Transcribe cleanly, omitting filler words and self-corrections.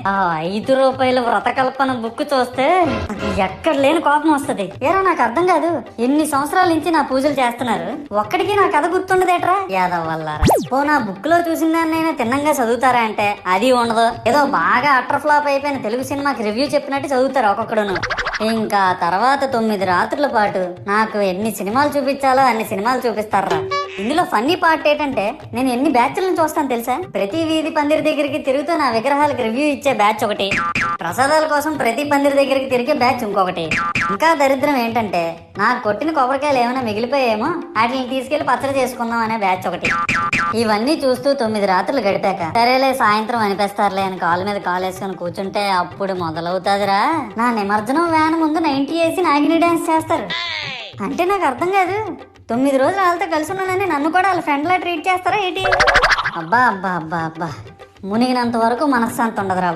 ఆ 5 రూపాయల వ్రతకల్పన బుక్ చూస్తే నాకు ఎక్కడ లేని కోపం వస్తుంది. ఏరా నాకు అర్థం కాదు, ఎన్ని సంవత్సరాల నుంచి నా పూజలు చేస్తున్నారు, ఒక్కడికి నా కథ గుర్తుండదేట్రా యాదవ్ వల్లారా. పో నా బుక్ లో చూసిన దాన్నైనా తిన్నంగా చదువుతారా అంటే అది ఉండదు. ఏదో బాగా అటర్ ఫ్లాప్ అయిపోయిన తెలుగు సినిమాకి రివ్యూ చెప్పినట్టు చదువుతారు ఒక్కొక్కడును. ఇంకా తర్వాత 9 రాత్రుల పాటు నాకు ఎన్ని సినిమాలు చూపించాలో అన్ని సినిమాలు చూపిస్తారా. ఇందులో ఫన్నీ పార్ట్ ఏంటంటే నేను ఎన్ని బ్యాచ్లను చూస్తాను తెలుసా. ప్రతి వీధి పందిరి దగ్గరికి తిరుగుతూ నా విగ్రహాలకు రివ్యూ ఇచ్చే బ్యాచ్ ఒకటి, ప్రసాదాల కోసం ప్రతి పందిరి దగ్గరికి తిరిగే బ్యాచ్ ఇంకొకటి. ఇంకా దరిద్రం ఏంటంటే నాకు కొట్టిన కొబ్బరికాయలు ఏమైనా మిగిలిపోయేమో వాటిని తీసుకెళ్లి పచ్చడి చేసుకుందాం అనే బ్యాచ్ ఒకటి. ఇవన్నీ చూస్తూ 9 రాత్రులు గడిపాక సరేలే సాయంత్రం అనిపిస్తారులే అని కాలు మీద కాలు వేసుకొని కూర్చుంటే అప్పుడు మొదలవుతాదిరా నా నిమజ్జనం వ్యాన్ ముందు 90 వేసి నాగిని డాన్స్ చేస్తారు. అంటే నాకు అర్థం కాదు, 9 రోజులు వాళ్ళతో కలిసి ఉన్నానని నన్ను కూడా వాళ్ళ ఫ్రెండ్ లా ట్రీట్ చేస్తారా ఏంటి? అబ్బా అబ్బా అబ్బా అబ్బా, మునిగినంత వరకు మనశ్శాంతి ఉండదురా బాబు.